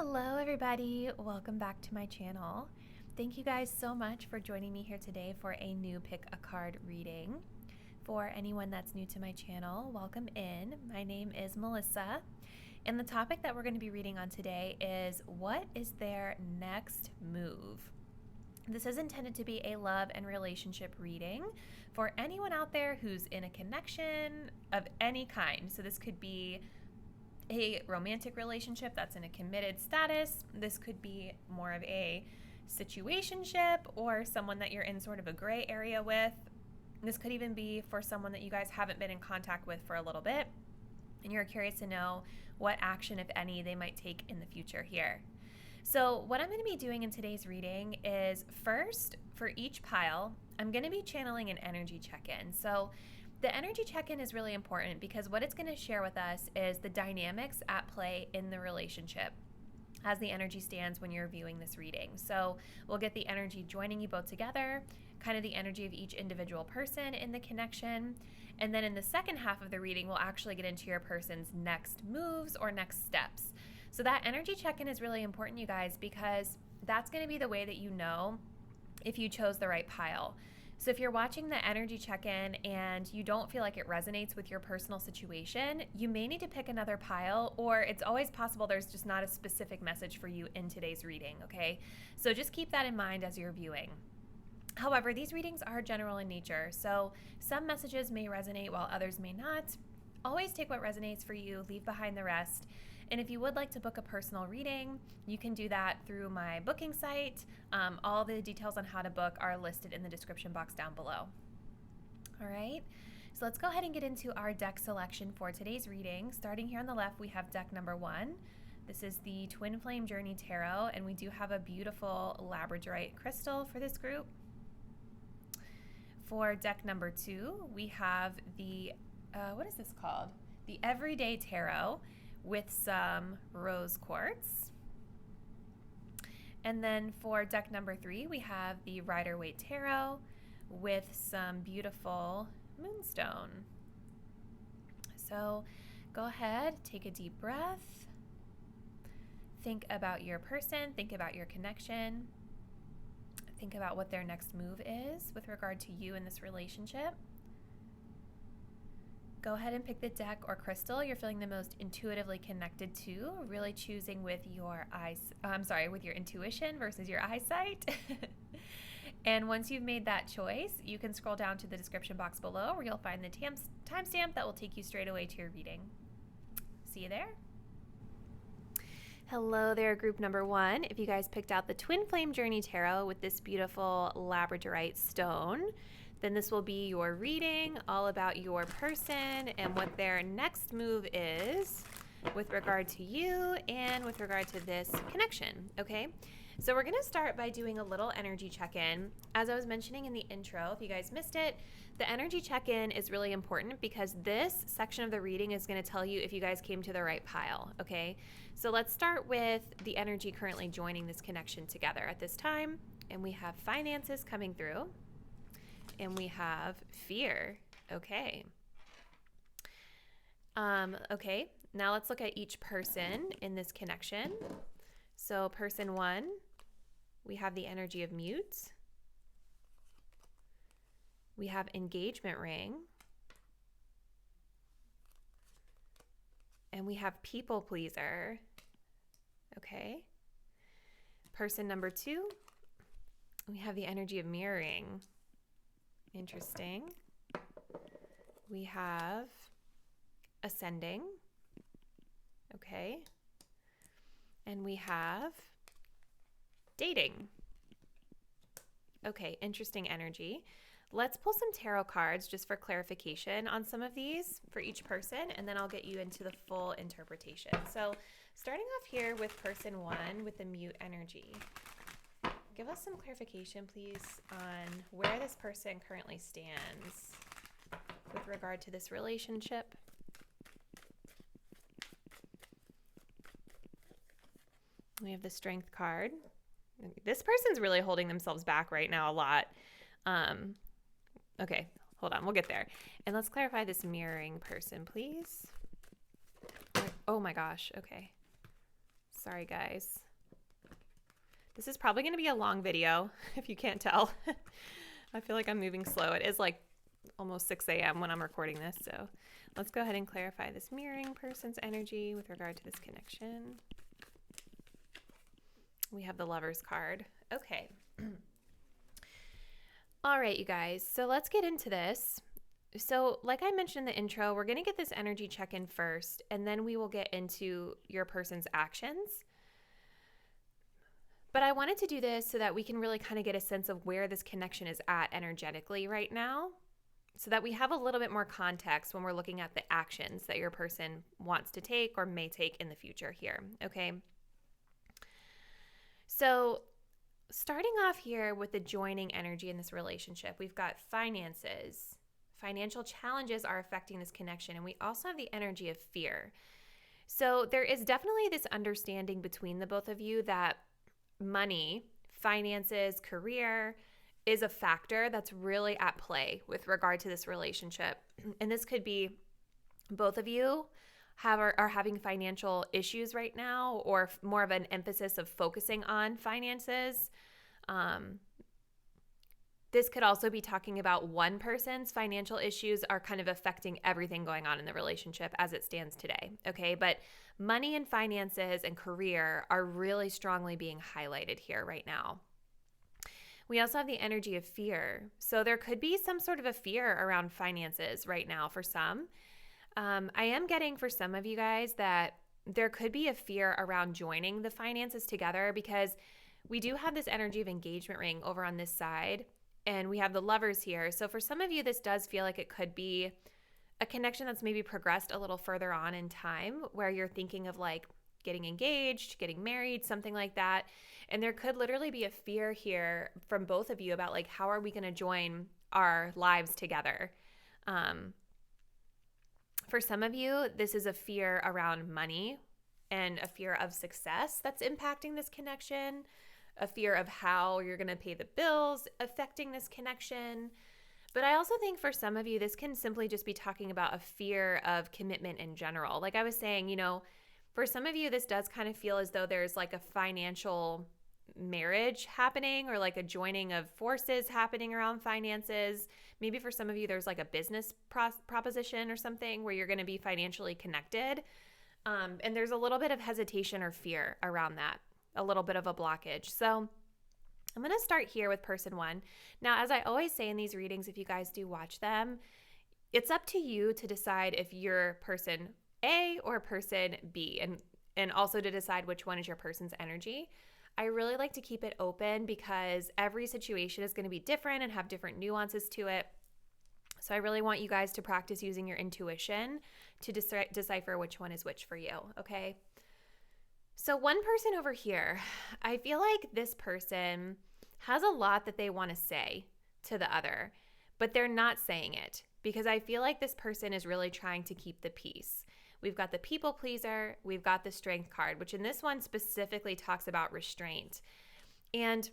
Hello everybody, welcome back to my channel. Thank you guys so much for joining me here today for a new pick a card reading. For anyone that's new to my channel, welcome in. My name is Melissa, and the topic that we're going to be reading on today is what is their next move? This is intended to be a love and relationship reading for anyone out there who's in a connection of any kind. So this could be a romantic relationship that's in a committed status. This could be more of a situationship or someone that you're in sort of a gray area with. This could even be for someone that you guys haven't been in contact with for a little bit, and you're curious to know what action, if any, they might take in the future here. So what I'm going to be doing in today's reading is first, for each pile, I'm going to be channeling an energy check-in. So the energy check-in is really important because what it's going to share with us is the dynamics at play in the relationship as the energy stands when you're viewing this reading. So we'll get the energy joining you both together, kind of the energy of each individual person in the connection. And then in the second half of the reading, we'll actually get into your person's next moves or next steps. So that energy check-in is really important, you guys, because that's going to be the way that you know if you chose the right pile. So if you're watching the energy check-in and you don't feel like it resonates with your personal situation, you may need to pick another pile, or it's always possible there's just not a specific message for you in today's reading, okay? So just keep that in mind as you're viewing. However, these readings are general in nature, so some messages may resonate while others may not. Always take what resonates for you, leave behind the rest. And if you would like to book a personal reading, you can do that through my booking site. All the details on how to book are listed in the description box down below. All right, so let's go ahead and get into our deck selection for today's reading. Starting here on the left, we have deck number 1. This is the Twin Flame Journey Tarot, and we do have a beautiful labradorite crystal for this group. For deck number 2, we have the, what is this called? The Everyday Tarot, with some rose quartz. And then for deck number 3, we have the Waite Tarot with some beautiful moonstone. So go ahead, take a deep breath. Think about your person, think about your connection. Think about what their next move is with regard to you in this relationship. Go ahead and pick the deck or crystal you're feeling the most intuitively connected to, really choosing with your with your intuition versus your eyesight. And once you've made that choice, you can scroll down to the description box below where you'll find the timestamp that will take you straight away to your reading. See you there. Hello there, group number 1. If you guys picked out the Twin Flame Journey Tarot with this beautiful labradorite stone, then this will be your reading all about your person and what their next move is with regard to you and with regard to this connection, okay? So we're gonna start by doing a little energy check-in. As I was mentioning in the intro, if you guys missed it, the energy check-in is really important because this section of the reading is gonna tell you if you guys came to the right pile, okay? So let's start with the energy currently joining this connection together at this time. And we have finances coming through. And we have fear. Okay. Okay, now let's look at each person in this connection. So person 1, we have the energy of mute. We have engagement ring. And we have people pleaser. Okay. Person number 2, we have the energy of mirroring. Interesting. We have ascending. Okay. And we have dating. Okay, interesting energy. Let's pull some tarot cards just for clarification on some of these for each person, and then I'll get you into the full interpretation. So starting off here with person 1 with the mute energy. Give us some clarification, please, on where this person currently stands with regard to this relationship. We have the Strength card. This person's really holding themselves back right now a lot. Okay, hold on, we'll get there. And let's clarify this mirroring person, please. Oh my gosh, okay. Sorry, guys. This is probably going to be a long video, if you can't tell. I feel like I'm moving slow. It is like almost 6 a.m. when I'm recording this, so let's go ahead and clarify this mirroring person's energy with regard to this connection. We have the Lover's card. Okay. All right, you guys. So let's get into this. So like I mentioned in the intro, we're going to get this energy check-in first, and then we will get into your person's actions. But I wanted to do this so that we can really kind of get a sense of where this connection is at energetically right now, so that we have a little bit more context when we're looking at the actions that your person wants to take or may take in the future here, okay? So starting off here with the joining energy in this relationship, we've got finances. Financial challenges are affecting this connection, and we also have the energy of fear. So there is definitely this understanding between the both of you that money, finances, career is a factor that's really at play with regard to this relationship. And this could be both of you are having financial issues right now, or more of an emphasis of focusing on finances. This could also be talking about one person's financial issues are kind of affecting everything going on in the relationship as it stands today, okay? But money and finances and career are really strongly being highlighted here right now. We also have the energy of fear. So there could be some sort of a fear around finances right now for some. I am getting for some of you guys that there could be a fear around joining the finances together, because we do have this energy of engagement ring over on this side, and we have the Lovers here. So for some of you, this does feel like it could be a connection that's maybe progressed a little further on in time, where you're thinking of like getting engaged, getting married, something like that. And there could literally be a fear here from both of you about like, how are we going to join our lives together? For some of you, this is a fear around money and a fear of success that's impacting this connection, a fear of how you're going to pay the bills affecting this connection. But I also think for some of you, this can simply just be talking about a fear of commitment in general. Like I was saying, for some of you, this does kind of feel as though there's like a financial marriage happening, or like a joining of forces happening around finances. Maybe for some of you, there's like a business proposition or something where you're going to be financially connected. And there's a little bit of hesitation or fear around that, a little bit of a blockage. So I'm going to start here with person one. Now, as I always say in these readings, if you guys do watch them, it's up to you to decide if you're person A or person B, and also to decide which one is your person's energy. I really like to keep it open because every situation is going to be different and have different nuances to it. So I really want you guys to practice using your intuition to decipher which one is which for you, okay? So one person over here, I feel like this person has a lot that they want to say to the other, but they're not saying it because I feel like this person is really trying to keep the peace. We've got the people pleaser, we've got the strength card, which in this one specifically talks about restraint. And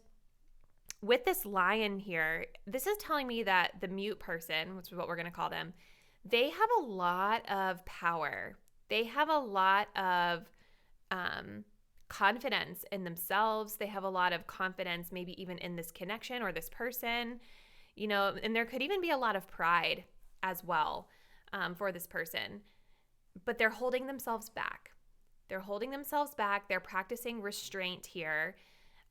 with this lion here, this is telling me that the mute person, which is what we're going to call them, they have a lot of power. They have a lot of confidence in themselves. They have a lot of confidence maybe even in this connection or this person, and there could even be a lot of pride as well for this person. But they're holding themselves back. They're holding themselves back. They're practicing restraint here,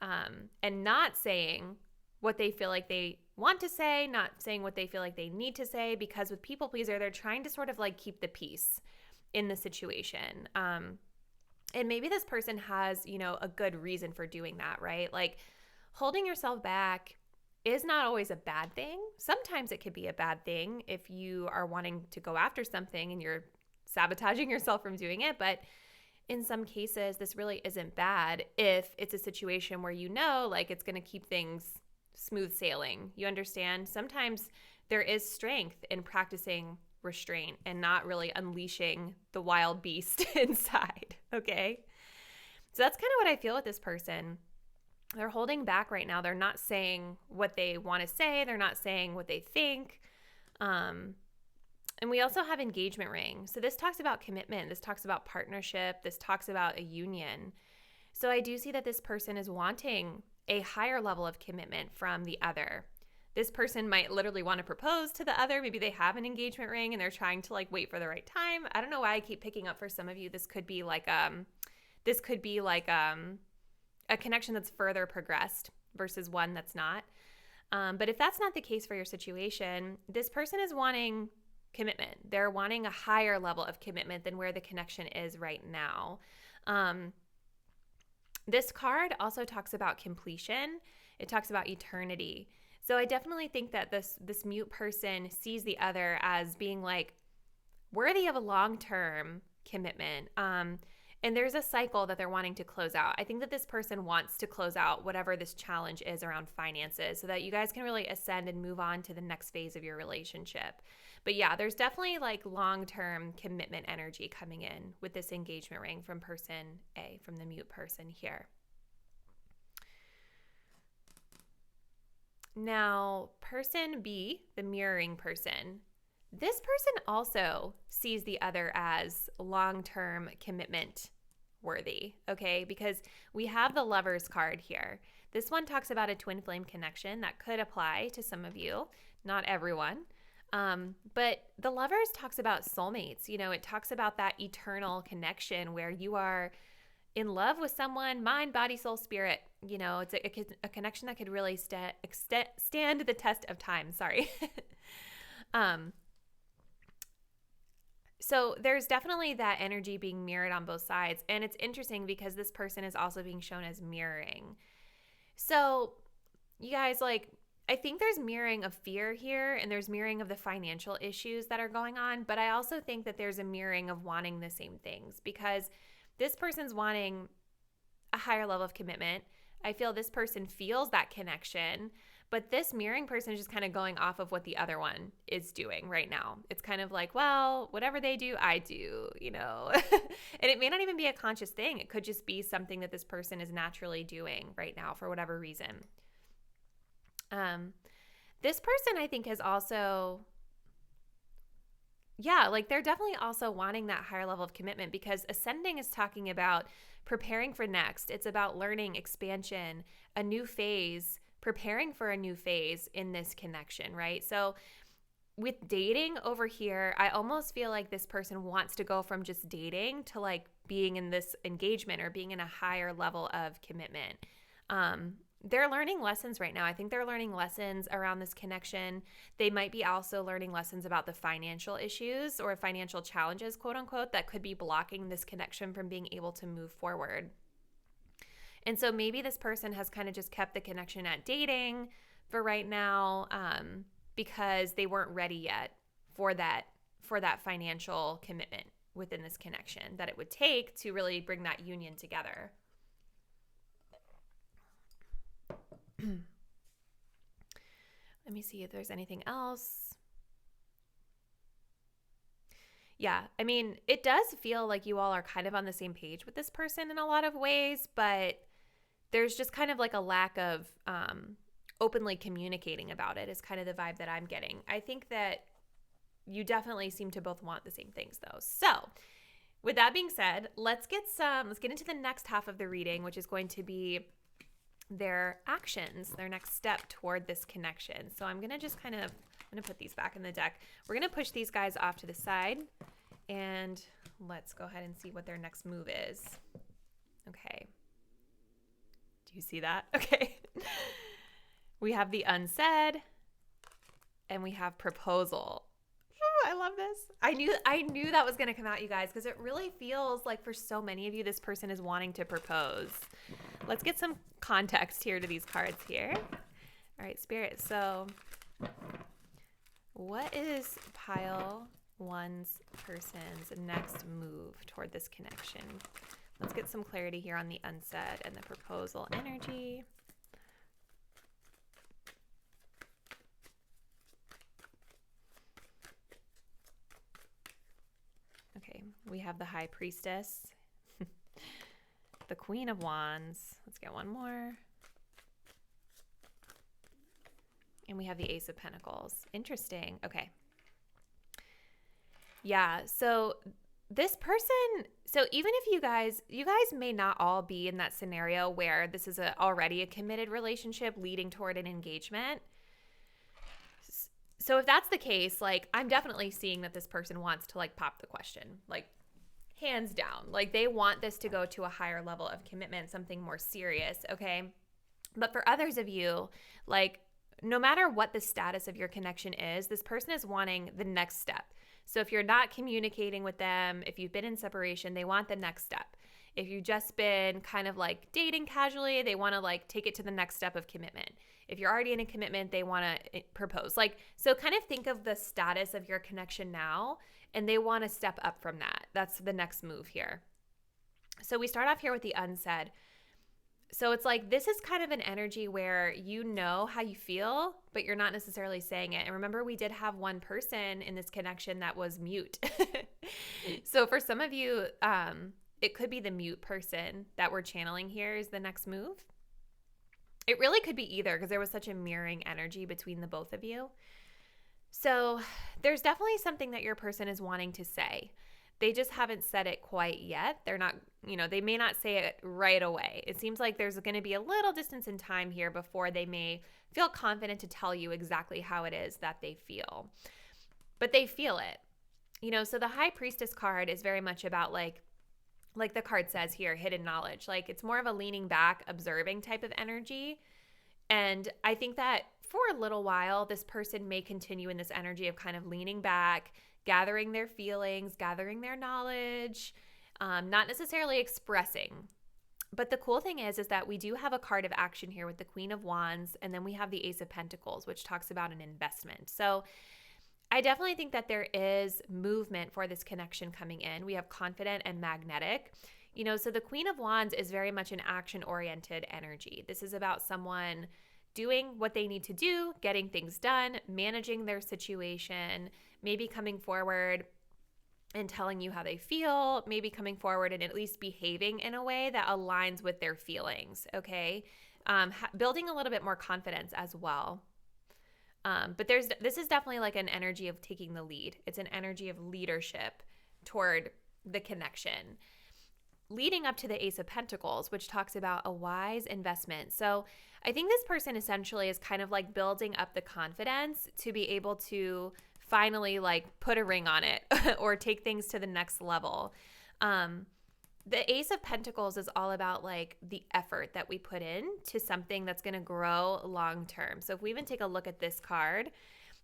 and not saying what they feel like they want to say, not saying what they feel like they need to say, because with people pleaser, they're trying to sort of like keep the peace in the situation. And maybe this person has, a good reason for doing that, right? Like holding yourself back is not always a bad thing. Sometimes it could be a bad thing if you are wanting to go after something and you're sabotaging yourself from doing it. But in some cases, this really isn't bad if it's a situation where like it's going to keep things smooth sailing. You understand? Sometimes there is strength in practicing restraint and not really unleashing the wild beast inside, okay? So that's kind of what I feel with this person. They're holding back right now. They're not saying what they want to say. They're not saying what they think. And we also have engagement ring. So this talks about commitment. This talks about partnership. This talks about a union. So I do see that this person is wanting a higher level of commitment from the other. This person might literally want to propose to the other. Maybe they have an engagement ring and they're trying to like wait for the right time. I don't know why I keep picking up for some of you. This could be like a connection that's further progressed versus one that's not. But if that's not the case for your situation, this person is wanting commitment. They're wanting a higher level of commitment than where the connection is right now. This card also talks about completion. It talks about eternity. So I definitely think that this mute person sees the other as being like worthy of a long-term commitment. And there's a cycle that they're wanting to close out. I think that this person wants to close out whatever this challenge is around finances so that you guys can really ascend and move on to the next phase of your relationship. But yeah, there's definitely like long-term commitment energy coming in with this engagement ring from person A, from the mute person here. Now, person B, the mirroring person, this person also sees the other as long-term commitment worthy, okay? Because we have the Lovers card here. This one talks about a twin flame connection that could apply to some of you, not everyone. But the Lovers talks about soulmates. You know, it talks about that eternal connection where you are in love with someone, mind, body, soul, spirit. You know, it's a connection that could really stand the test of time. Sorry. So there's definitely that energy being mirrored on both sides. And it's interesting because this person is also being shown as mirroring. So you guys, like, I think there's mirroring of fear here and there's mirroring of the financial issues that are going on. But I also think that there's a mirroring of wanting the same things because this person's wanting a higher level of commitment. I feel this person feels that connection. But this mirroring person is just kind of going off of what the other one is doing right now. It's kind of like, well, whatever they do, I do, you know. And it may not even be a conscious thing. It could just be something that this person is naturally doing right now for whatever reason. This person, I think, is also, yeah, like they're definitely also wanting that higher level of commitment because ascending is talking about preparing for next. It's about learning, expansion, a new phase, preparing for a new phase in this connection, right? So with dating over here, I almost feel like this person wants to go from just dating to like being in this engagement or being in a higher level of commitment. They're learning lessons right now. I think they're learning lessons around this connection. They might be also learning lessons about the financial issues or financial challenges, quote unquote, that could be blocking this connection from being able to move forward. And so maybe this person has kind of just kept the connection at dating for right now because they weren't ready yet for that financial commitment within this connection that it would take to really bring that union together. Let me see if there's anything else. Yeah, I mean, it does feel like you all are kind of on the same page with this person in a lot of ways, but there's just kind of like a lack of openly communicating about it is kind of the vibe that I'm getting. I think that you definitely seem to both want the same things though. So with that being said, let's get into the next half of the reading, which is going to be their actions, their next step toward this connection. So I'm going to just I'm going to put these back in the deck. We're going to push these guys off to the side and let's go ahead and see what their next move is. Okay. Do you see that? Okay. We have the unsaid and we have proposal. Oh, I love this. I knew that was going to come out, you guys, because it really feels like for so many of you, this person is wanting to propose. Let's get some context here to these cards here. All right, Spirit. So what is pile one's person's next move toward this connection? Let's get some clarity here on the unsaid and the proposal energy. Okay, we have the High Priestess, the Queen of Wands. Let's get one more. And we have the Ace of Pentacles. Interesting. Okay. Yeah, so this person, so even if you guys may not all be in that scenario where this is already a committed relationship leading toward an engagement. So if that's the case, like, I'm definitely seeing that this person wants to like pop the question, like hands down. Like, they want this to go to a higher level of commitment, something more serious, okay? But for others of you, like, no matter what the status of your connection is, this person is wanting the next step. So if you're not communicating with them, if you've been in separation, they want the next step. If you've just been kind of like dating casually, they want to like take it to the next step of commitment. If you're already in a commitment, they want to propose. Like, so kind of think of the status of your connection now, and they want to step up from that. That's the next move here. So we start off here with the unsaid. So it's like, this is kind of an energy where you know how you feel, but you're not necessarily saying it. And remember, we did have one person in this connection that was mute. So for some of you, it could be the mute person that we're channeling here is the next move. It really could be either, because there was such a mirroring energy between the both of you. So there's definitely something that your person is wanting to say. They just haven't said it quite yet. They're not, they may not say it right away. It seems like there's going to be a little distance in time here before they may feel confident to tell you exactly how it is that they feel. But they feel it. So the High Priestess card is very much about like the card says here, hidden knowledge. Like, it's more of a leaning back, observing type of energy. And I think that for a little while, this person may continue in this energy of kind of leaning back, gathering their feelings, gathering their knowledge, not necessarily expressing. But the cool thing is that we do have a card of action here with the Queen of Wands, and then we have the Ace of Pentacles, which talks about an investment. So I definitely think that there is movement for this connection coming in. We have confident and magnetic. So the Queen of Wands is very much an action-oriented energy. This is about someone doing what they need to do, getting things done, managing their situation, maybe coming forward and telling you how they feel, maybe coming forward and at least behaving in a way that aligns with their feelings, okay? Building a little bit more confidence as well. But this is definitely like an energy of taking the lead. It's an energy of leadership toward the connection. Leading up to the Ace of Pentacles, which talks about a wise investment. So I think this person essentially is kind of like building up the confidence to be able to finally like put a ring on it or take things to the next level. The Ace of Pentacles is all about like the effort that we put in to something that's going to grow long term. So if we even take a look at this card,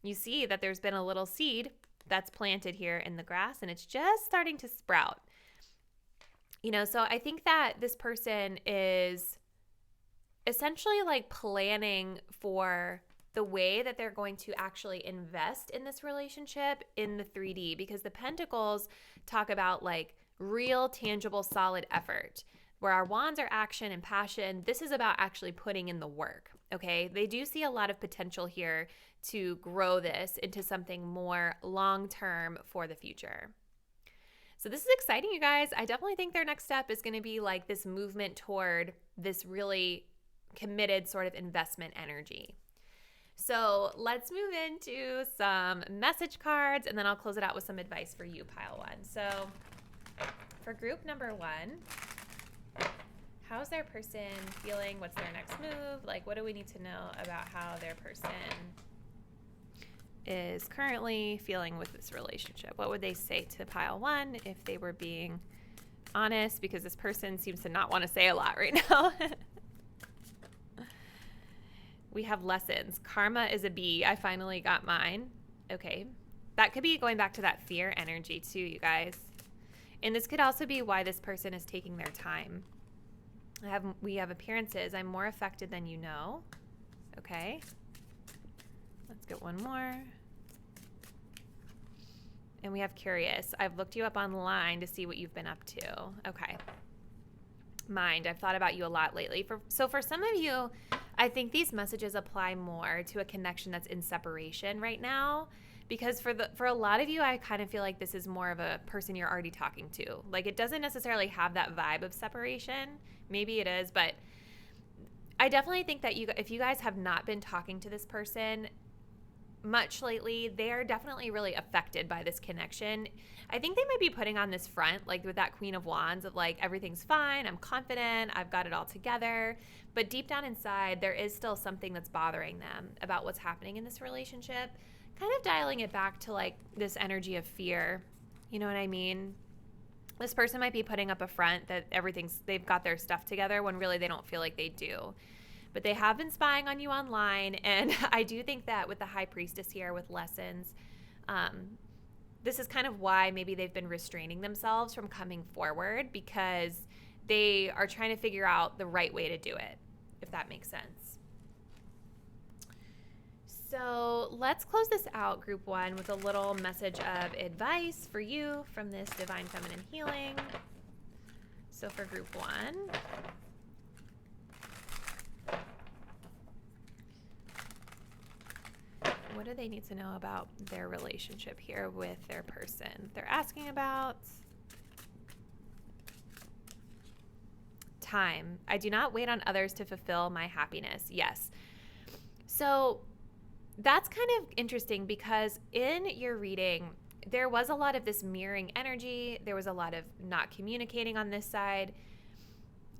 you see that there's been a little seed that's planted here in the grass and it's just starting to sprout. So I think that this person is essentially like planning for the way that they're going to actually invest in this relationship in the 3D, because the Pentacles talk about like real, tangible, solid effort. Where our wands are action and passion, this is about actually putting in the work, okay? They do see a lot of potential here to grow this into something more long-term for the future. So this is exciting, you guys. I definitely think their next step is going to be like this movement toward this really committed sort of investment energy. So let's move into some message cards, and then I'll close it out with some advice for you, pile one. So for group number one, how's their person feeling? What's their next move? Like, what do we need to know about how their person is currently feeling with this relationship? What would they say to pile one if they were being honest? Because this person seems to not want to say a lot right now. We have lessons. Karma is a B. I finally got mine. Okay. That could be going back to that fear energy too, you guys. And this could also be why this person is taking their time. We have appearances. I'm more affected than you know. Okay. Let's get one more. And we have curious. I've looked you up online to see what you've been up to. Okay. Mind. I've thought about you a lot lately. So for some of you, I think these messages apply more to a connection that's in separation right now. Because for a lot of you, I kind of feel like this is more of a person you're already talking to. Like, it doesn't necessarily have that vibe of separation. Maybe it is, but I definitely think that if you guys have not been talking to this person, much lately, they are definitely really affected by this connection. I think they might be putting on this front, like with that Queen of Wands of like, everything's fine, I'm confident, I've got it all together. But deep down inside, there is still something that's bothering them about what's happening in this relationship, kind of dialing it back to like this energy of fear. You know what I mean? This person might be putting up a front that they've got their stuff together when really they don't feel like they do. But they have been spying on you online, and I do think that with the High Priestess here with lessons, this is kind of why maybe they've been restraining themselves from coming forward, because they are trying to figure out the right way to do it, if that makes sense. So let's close this out, Group 1, with a little message of advice for you from this Divine Feminine Healing. So for Group 1... what do they need to know about their relationship here with their person? They're asking about time. I do not wait on others to fulfill my happiness. Yes. So that's kind of interesting, because in your reading, there was a lot of this mirroring energy. There was a lot of not communicating on this side.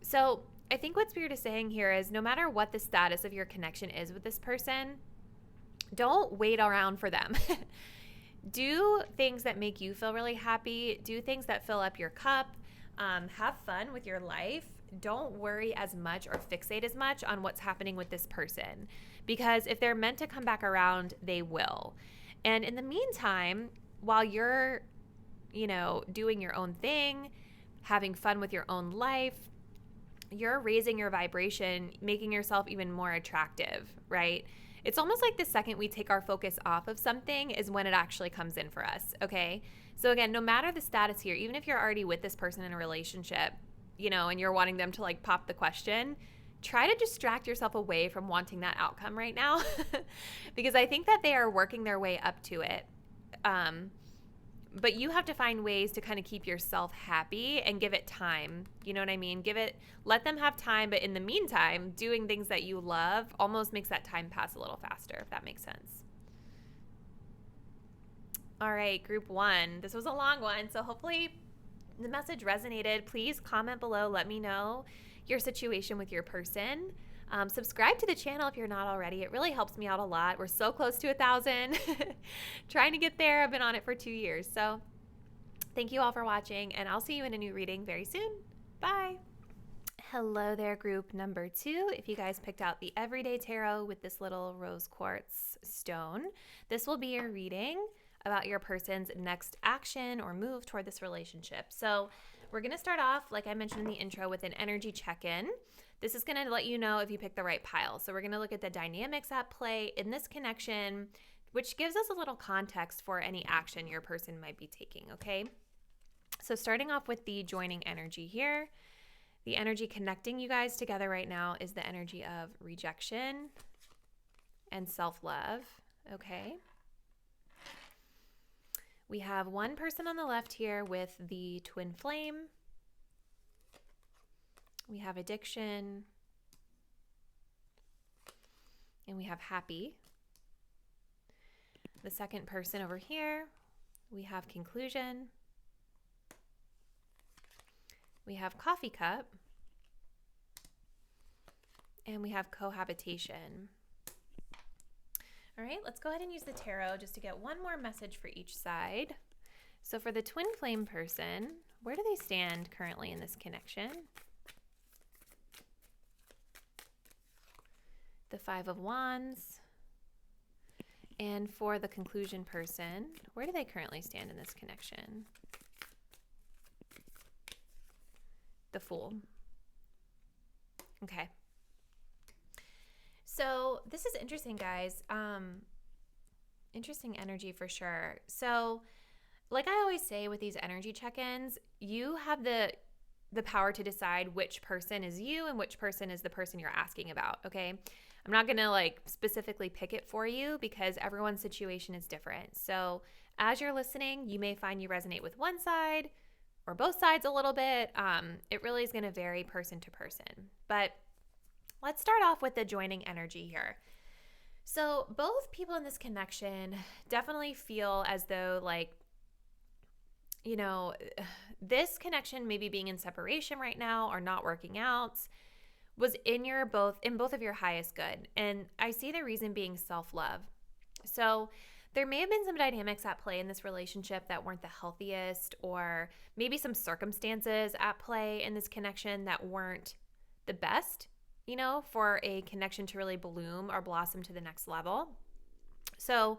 So I think what Spirit is saying here is no matter what the status of your connection is with this person, don't wait around for them. Do things that make you feel really happy. Do things that fill up your cup. Have fun with your life. Don't worry as much or fixate as much on what's happening with this person, because if they're meant to come back around, they will. And in the meantime, while you're, doing your own thing, having fun with your own life, you're raising your vibration, making yourself even more attractive, right? It's almost like the second we take our focus off of something is when it actually comes in for us, okay? So again, no matter the status here, even if you're already with this person in a relationship, and you're wanting them to like pop the question, try to distract yourself away from wanting that outcome right now because I think that they are working their way up to it. But you have to find ways to kind of keep yourself happy and give it time. You know what I mean? Let them have time. But in the meantime, doing things that you love almost makes that time pass a little faster, if that makes sense. All right, Group 1. This was a long one, so hopefully the message resonated. Please comment below. Let me know your situation with your person. Subscribe to the channel if you're not already. It really helps me out a lot. We're so close to 1,000. Trying to get there. I've been on it for 2 years. So thank you all for watching, and I'll see you in a new reading very soon. Bye. Hello there, group number 2. If you guys picked out the Everyday Tarot with this little rose quartz stone, this will be your reading about your person's next action or move toward this relationship. So we're going to start off, like I mentioned in the intro, with an energy check-in. This is going to let you know if you picked the right pile. So we're going to look at the dynamics at play in this connection, which gives us a little context for any action your person might be taking, okay? So starting off with the joining energy here, the energy connecting you guys together right now is the energy of rejection and self-love, okay? We have one person on the left here with the twin flame. We have addiction, and we have happy. The second person over here, we have conclusion. We have coffee cup, and we have cohabitation. All right, let's go ahead and use the tarot just to get one more message for each side. So for the twin flame person, where do they stand currently in this connection? The Five of Wands. And for the conclusion person, where do they currently stand in this connection? The Fool. Okay. So this is interesting, guys. Interesting energy for sure. So like I always say with these energy check-ins, you have the power to decide which person is you and which person is the person you're asking about, okay? I'm not going to like specifically pick it for you because everyone's situation is different. So as you're listening, you may find you resonate with one side or both sides a little bit. It really is going to vary person to person. But let's start off with the joining energy here. So both people in this connection definitely feel as though like, you know, this connection maybe being in separation right now or not working out was in both of your highest good. And I see the reason being self-love. So there may have been some dynamics at play in this relationship that weren't the healthiest, or maybe some circumstances at play in this connection that weren't the best, for a connection to really bloom or blossom to the next level. So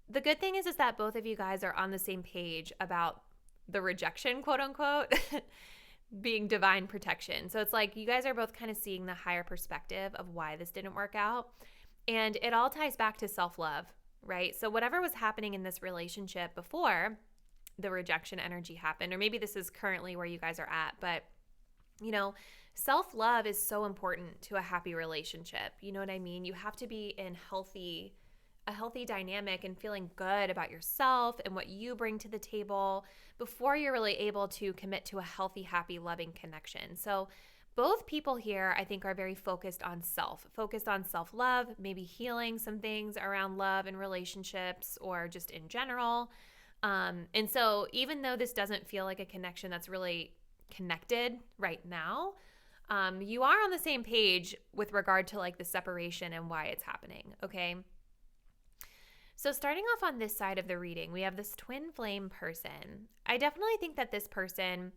the good thing is that both of you guys are on the same page about the rejection, quote unquote, being divine protection. So it's like you guys are both kind of seeing the higher perspective of why this didn't work out. And it all ties back to self-love, right? So whatever was happening in this relationship before the rejection energy happened, or maybe this is currently where you guys are at, but self-love is so important to a happy relationship. You know what I mean? You have to be in a healthy dynamic and feeling good about yourself and what you bring to the table before you're really able to commit to a healthy, happy, loving connection. So both people here, I think, are very focused on self-love, maybe healing some things around love and relationships or just in general. And so even though this doesn't feel like a connection that's really connected right now, you are on the same page with regard to like the separation and why it's happening, okay? So starting off on this side of the reading, we have this twin flame person. I definitely think that this person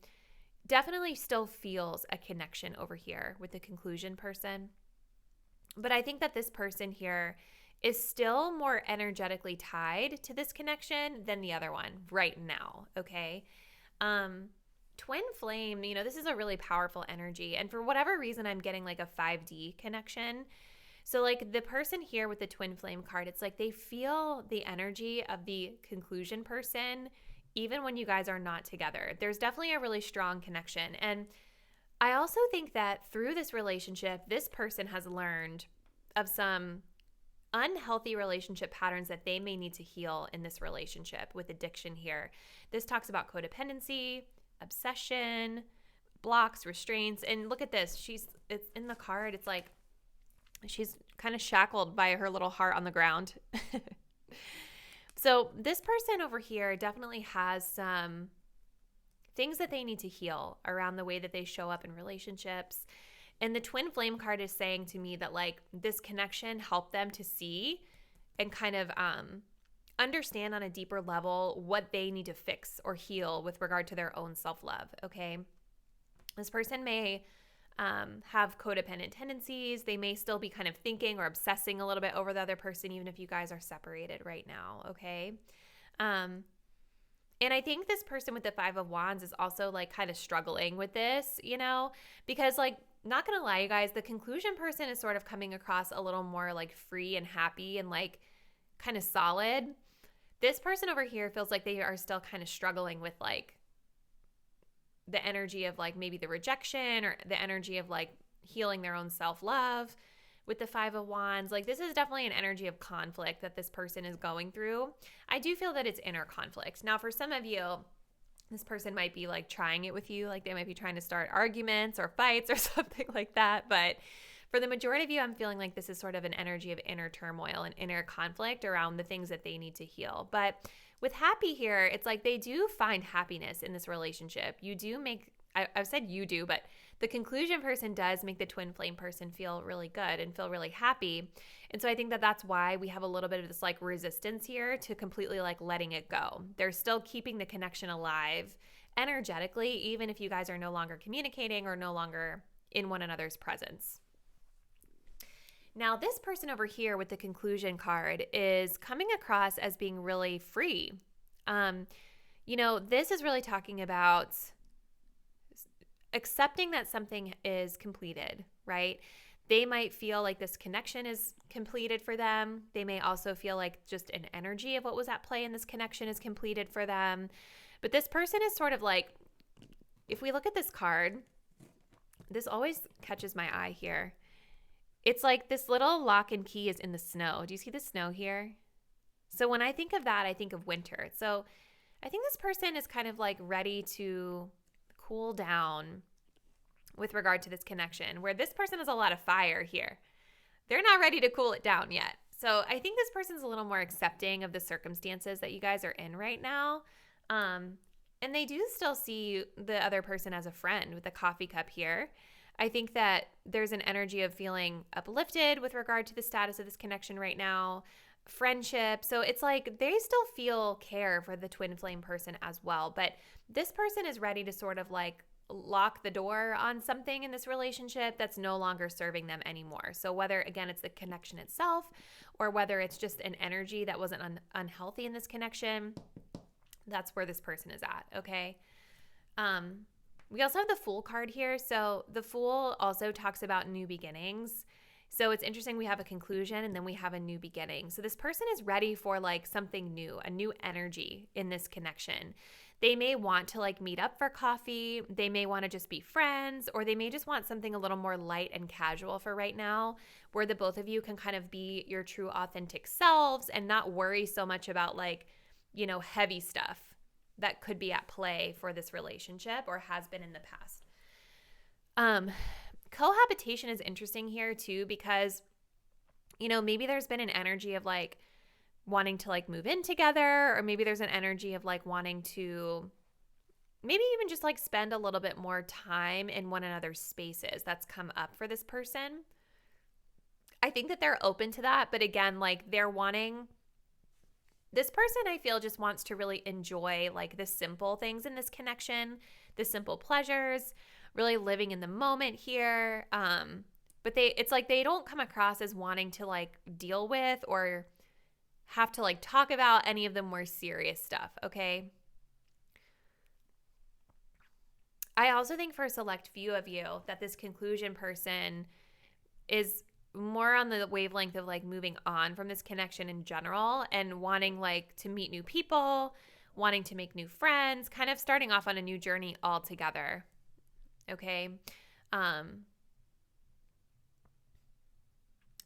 definitely still feels a connection over here with the conclusion person. But I think that this person here is still more energetically tied to this connection than the other one right now, okay? Twin flame, this is a really powerful energy. And for whatever reason, I'm getting like a 5D connection. So like the person here with the twin flame card, it's like they feel the energy of the conclusion person even when you guys are not together. There's definitely a really strong connection. And I also think that through this relationship, this person has learned of some unhealthy relationship patterns that they may need to heal in this relationship with addiction here. This talks about codependency, obsession, blocks, restraints. And look at this. It's in the card. It's like she's kind of shackled by her little heart on the ground. So this person over here definitely has some things that they need to heal around the way that they show up in relationships. And the twin flame card is saying to me that like this connection helped them to see and kind of understand on a deeper level what they need to fix or heal with regard to their own self-love, okay? This person may have codependent tendencies. They may still be kind of thinking or obsessing a little bit over the other person, even if you guys are separated right now, okay? And I think this person with the 5 of Wands is also like kind of struggling with this, because like, not gonna lie, you guys, the conclusion person is sort of coming across a little more like free and happy and like kind of solid. This person over here feels like they are still kind of struggling with like the energy of like maybe the rejection or the energy of like healing their own self-love with the 5 of Wands. Like this is definitely an energy of conflict that this person is going through. I do feel that it's inner conflict. Now for some of you, this person might be like trying it with you. Like they might be trying to start arguments or fights or something like that. But for the majority of you, I'm feeling like this is sort of an energy of inner turmoil and inner conflict around the things that they need to heal. But with happy here, it's like they do find happiness in this relationship. You do make, I've said you do, but the conclusion person does make the twin flame person feel really good and feel really happy. And so I think that that's why we have a little bit of this like resistance here to completely like letting it go. They're still keeping the connection alive energetically, even if you guys are no longer communicating or no longer in one another's presence. Now, this person over here with the conclusion card is coming across as being really free. This is really talking about accepting that something is completed, right? They might feel like this connection is completed for them. They may also feel like just an energy of what was at play in this connection is completed for them. But this person is sort of like, if we look at this card, this always catches my eye here. It's like this little lock and key is in the snow. Do you see the snow here? So when I think of that, I think of winter. So I think this person is kind of like ready to cool down with regard to this connection, where this person has a lot of fire here. They're not ready to cool it down yet. So I think this person's a little more accepting of the circumstances that you guys are in right now. And they do still see the other person as a friend with the coffee cup here. I think that there's an energy of feeling uplifted with regard to the status of this connection right now, friendship. So it's like they still feel care for the twin flame person as well. But this person is ready to sort of like lock the door on something in this relationship that's no longer serving them anymore. So whether, again, it's the connection itself or whether it's just an energy that wasn't unhealthy in this connection, that's where this person is at, okay? We also have the Fool card here. So the Fool also talks about new beginnings. So it's interesting, we have a conclusion and then we have a new beginning. So this person is ready for like something new, a new energy in this connection. They may want to like meet up for coffee. They may want to just be friends, or they may just want something a little more light and casual for right now, where the both of you can kind of be your true authentic selves and not worry so much about like, you know, heavy stuff that could be at play for this relationship or has been in the past. Cohabitation is interesting here too, because, you know, maybe there's been an energy of like wanting to like move in together, or maybe there's an energy of like wanting to maybe even just like spend a little bit more time in one another's spaces that's come up for this person. I think that they're open to that, but again, like they're wanting, this person I feel just wants to really enjoy like the simple things in this connection, the simple pleasures, really living in the moment here. But it's like they don't come across as wanting to like deal with or have to like talk about any of the more serious stuff, okay? I also think for a select few of you that this conclusion person is more on the wavelength of like moving on from this connection in general and wanting like to meet new people, wanting to make new friends, kind of starting off on a new journey altogether, okay?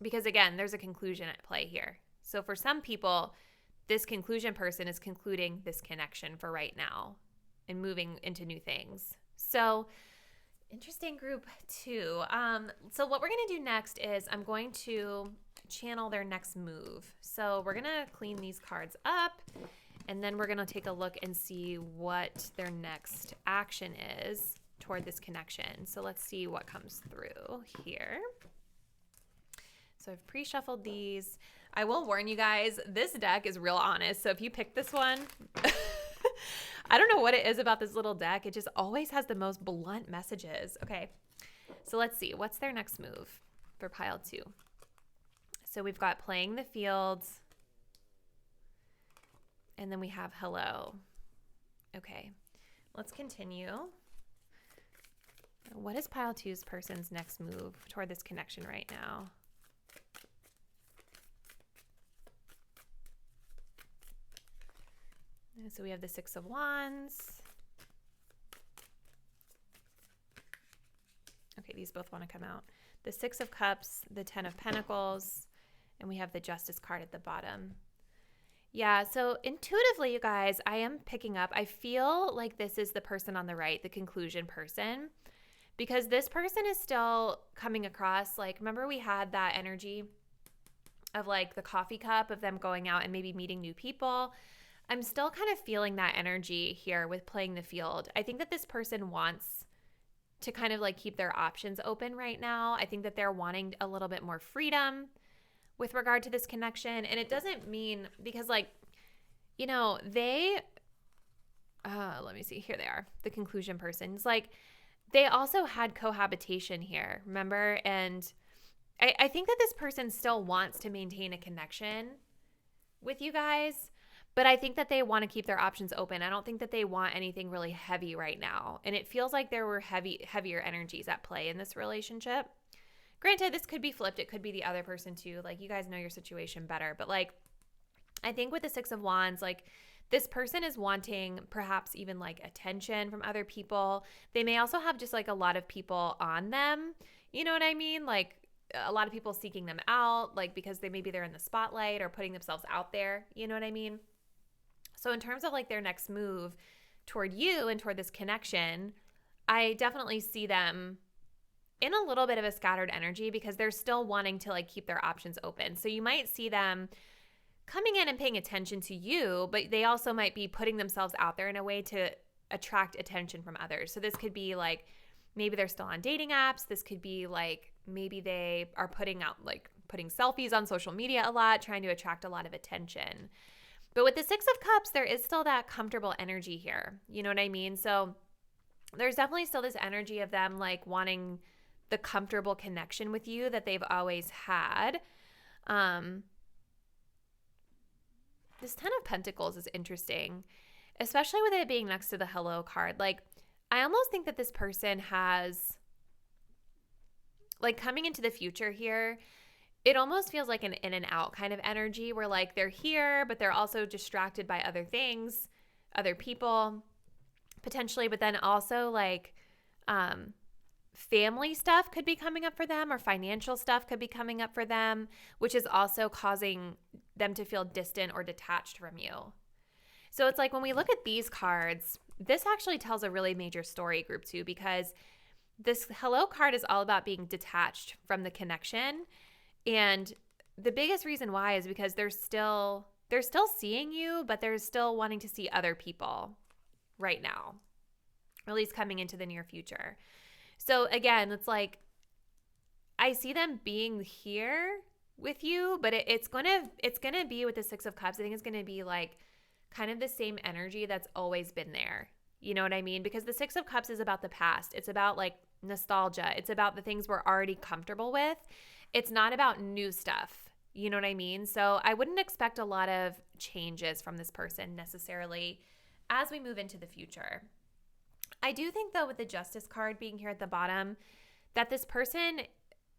Because again, there's a conclusion at play here. So for some people, this conclusion person is concluding this connection for right now and moving into new things. So interesting group too. So what we're going to do next is I'm going to channel their next move. So we're going to clean these cards up, and then we're going to take a look and see what their next action is toward this connection. So let's see what comes through here. So I've pre-shuffled these. I will warn you guys, this deck is real honest. So if you pick this one, I don't know what it is about this little deck. It just always has the most blunt messages. Okay, so let's see. What's their next move for pile 2? So we've got playing the fields, and then we have hello. Okay, let's continue. What is pile 2's person's next move toward this connection right now? So we have the 6 of Wands. Okay, these both want to come out. The 6 of Cups, the 10 of Pentacles, and we have the Justice card at the bottom. Yeah, so intuitively, you guys, I am picking up. I feel like this is the person on the right, the conclusion person, because this person is still coming across. Like, remember we had that energy of like the coffee cup of them going out and maybe meeting new people. I'm still kind of feeling that energy here with playing the field. I think that this person wants to kind of like keep their options open right now. I think that they're wanting a little bit more freedom with regard to this connection. And it doesn't mean, because like, you know, they, let me see, here they are, the conclusion persons. Like they also had cohabitation here, remember? And I think that this person still wants to maintain a connection with you guys. But I think that they want to keep their options open. I don't think that they want anything really heavy right now. And it feels like there were heavier energies at play in this relationship. Granted, this could be flipped. It could be the other person too. Like, you guys know your situation better. But like, I think with the 6 of Wands, like this person is wanting perhaps even like attention from other people. They may also have just like a lot of people on them. You know what I mean? Like a lot of people seeking them out, like because maybe they're in the spotlight or putting themselves out there. You know what I mean? So in terms of like their next move toward you and toward this connection, I definitely see them in a little bit of a scattered energy because they're still wanting to like keep their options open. So you might see them coming in and paying attention to you, but they also might be putting themselves out there in a way to attract attention from others. So this could be like maybe they're still on dating apps. This could be like maybe they are putting selfies on social media a lot, trying to attract a lot of attention. But with the Six of Cups, there is still that comfortable energy here. You know what I mean? So there's definitely still this energy of them like wanting the comfortable connection with you that they've always had. This Ten of Pentacles is interesting, especially with it being next to the Hello card. Like, I almost think that this person has, like, coming into the future here, it almost feels like an in and out kind of energy where, like, they're here, but they're also distracted by other things, other people, potentially, but then also, like, family stuff could be coming up for them or financial stuff could be coming up for them, which is also causing them to feel distant or detached from you. So it's like when we look at these cards, this actually tells a really major story, group 2, because this Hello card is all about being detached from the connection. And the biggest reason why is because they're still seeing you, but they're still wanting to see other people right now, or at least coming into the near future. So again, it's like I see them being here with you, but it's gonna be with the Six of Cups. I think it's gonna be like kind of the same energy that's always been there. You know what I mean? Because the Six of Cups is about the past. It's about like nostalgia. It's about the things we're already comfortable with. It's not about new stuff. You know what I mean? So I wouldn't expect a lot of changes from this person necessarily as we move into the future. I do think, though, with the Justice card being here at the bottom, that this person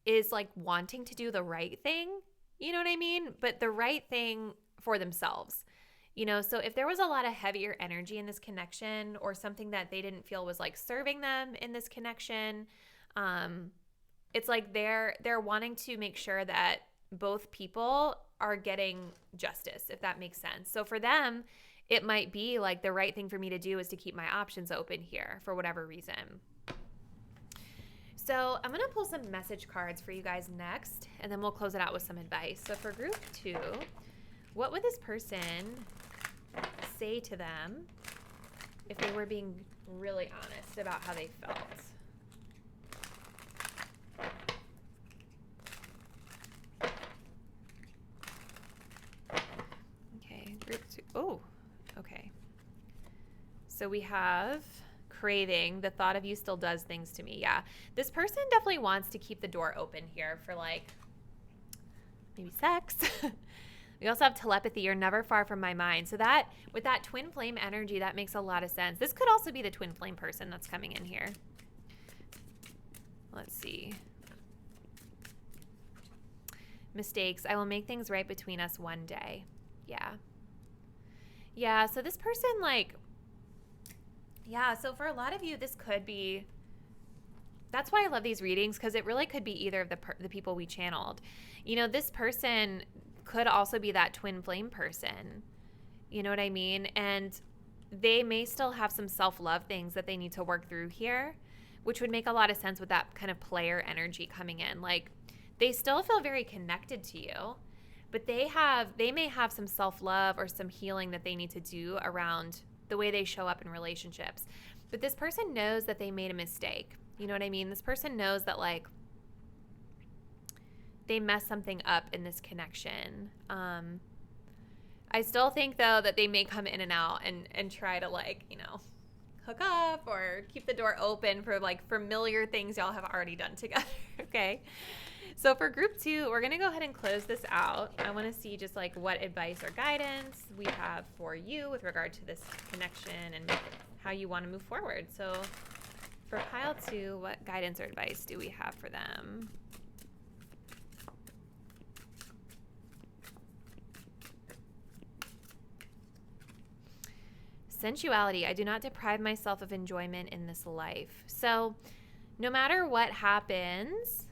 is like wanting to do the right thing, you know what I mean? But the right thing for themselves, you know? So if there was a lot of heavier energy in this connection or something that they didn't feel was like serving them in this connection, it's like they're wanting to make sure that both people are getting justice, if that makes sense. So for them, it might be like the right thing for me to do is to keep my options open here for whatever reason. So I'm going to pull some message cards for you guys next, and then we'll close it out with some advice. So for group 2, what would this person say to them if they were being really honest about how they felt? Okay, group 2. Oh. Okay. So we have craving. The thought of you still does things to me. Yeah. This person definitely wants to keep the door open here for like maybe sex. We also have telepathy. You're never far from my mind. So that with that twin flame energy, that makes a lot of sense. This could also be the twin flame person that's coming in here. Let's see. Mistakes. I will make things right between us one day. Yeah. Yeah, so this person, like, yeah, so for a lot of you, this could be, that's why I love these readings, because it really could be either of the people we channeled. You know, this person could also be that twin flame person. You know what I mean? And they may still have some self-love things that they need to work through here, which would make a lot of sense with that kind of player energy coming in. Like, they still feel very connected to you, but they may have some self-love or some healing that they need to do around the way they show up in relationships. But this person knows that they made a mistake. You know what I mean? This person knows that, like, they messed something up in this connection. I still think, though, that they may come in and out and try to, like, you know, hook up or keep the door open for, like, familiar things y'all have already done together, okay? So for group 2, we're going to go ahead and close this out. I want to see just like what advice or guidance we have for you with regard to this connection and how you want to move forward. So for pile 2, what guidance or advice do we have for them? Sensuality. I do not deprive myself of enjoyment in this life. So no matter what happens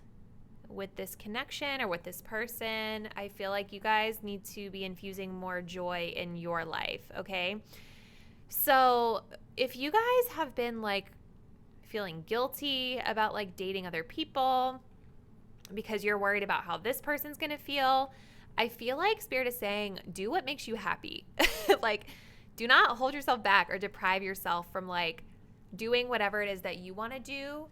with this connection or with this person, I feel like you guys need to be infusing more joy in your life, okay? So if you guys have been like feeling guilty about like dating other people because you're worried about how this person's going to feel, I feel like Spirit is saying, do what makes you happy. Like, do not hold yourself back or deprive yourself from like doing whatever it is that you want to do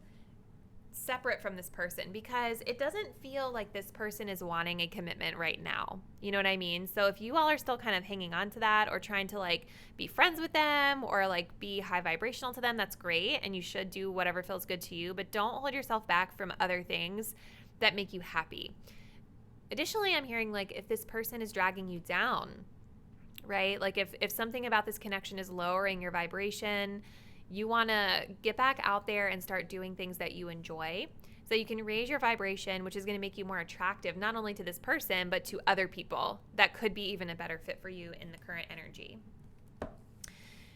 separate from this person, because it doesn't feel like this person is wanting a commitment right now. You know what I mean? So if you all are still kind of hanging on to that or trying to like be friends with them or like be high vibrational to them, that's great. And you should do whatever feels good to you, but don't hold yourself back from other things that make you happy. Additionally, I'm hearing like if this person is dragging you down, right? Like if something about this connection is lowering your vibration, you want to get back out there and start doing things that you enjoy so you can raise your vibration, which is going to make you more attractive, not only to this person, but to other people that could be even a better fit for you in the current energy.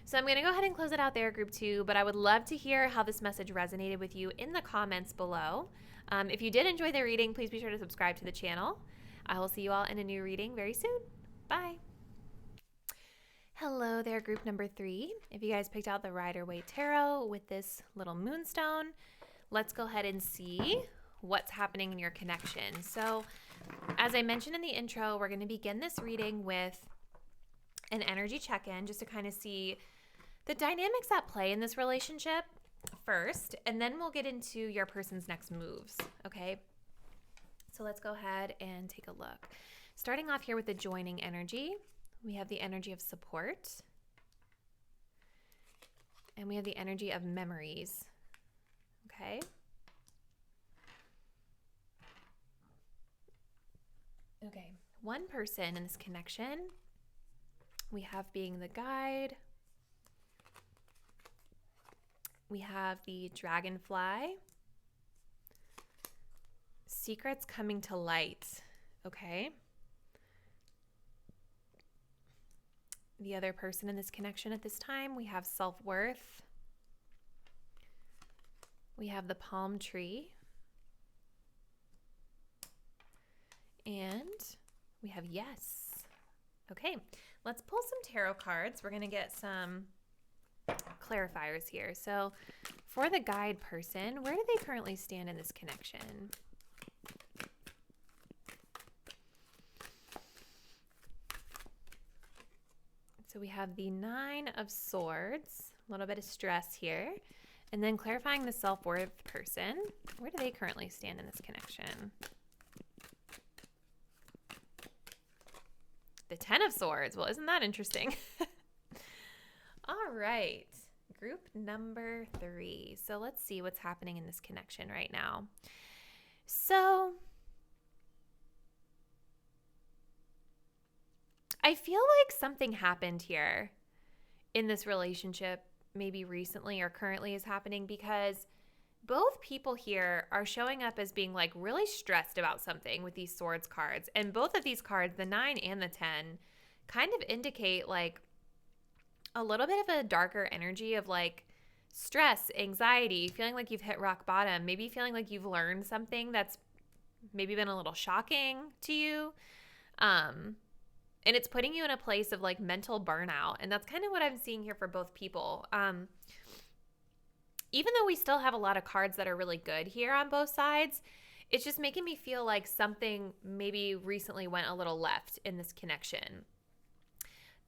So I'm going to go ahead and close it out there, group 2, but I would love to hear how this message resonated with you in the comments below. If you did enjoy the reading, please be sure to subscribe to the channel. I will see you all in a new reading very soon. Bye. Hello there, group number 3. If you guys picked out the Rider-Waite Tarot with this little moonstone, let's go ahead and see what's happening in your connection. So as I mentioned in the intro, we're going to begin this reading with an energy check-in just to kind of see the dynamics at play in this relationship first, and then we'll get into your person's next moves, okay? So let's go ahead and take a look. Starting off here with the joining energy, we have the energy of support, and we have the energy of memories, okay? Okay, one person in this connection we have being the guide. We have the dragonfly. Secrets coming to light, okay? The other person in this connection at this time, we have self-worth. We have the palm tree. And we have yes. Okay, let's pull some tarot cards. We're going to get some clarifiers here. So for the guide person, where do they currently stand in this connection? So we have the 9 of Swords, a little bit of stress here. And then clarifying the self-worth person, where do they currently stand in this connection? The 10 of Swords. Well, isn't that interesting? All right, group number 3. So let's see what's happening in this connection right now. So I feel like something happened here in this relationship, maybe recently or currently is happening, because both people here are showing up as being like really stressed about something with these swords cards. And both of these cards, the 9 and the 10, kind of indicate like a little bit of a darker energy of like stress, anxiety, feeling like you've hit rock bottom, maybe feeling like you've learned something that's maybe been a little shocking to you. And it's putting you in a place of like mental burnout. And that's kind of what I'm seeing here for both people. Even though we still have a lot of cards that are really good here on both sides, it's just making me feel like something maybe recently went a little left in this connection.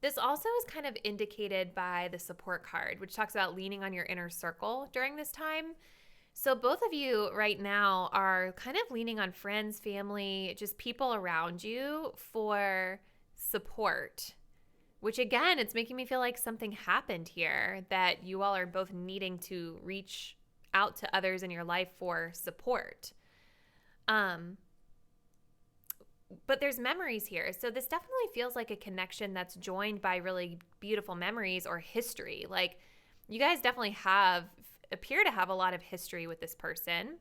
This also is kind of indicated by the support card, which talks about leaning on your inner circle during this time. So both of you right now are kind of leaning on friends, family, just people around you for support, which again, it's making me feel like something happened here that you all are both needing to reach out to others in your life for support. But there's memories here. So this definitely feels like a connection that's joined by really beautiful memories or history. Like you guys definitely appear to have a lot of history with this person,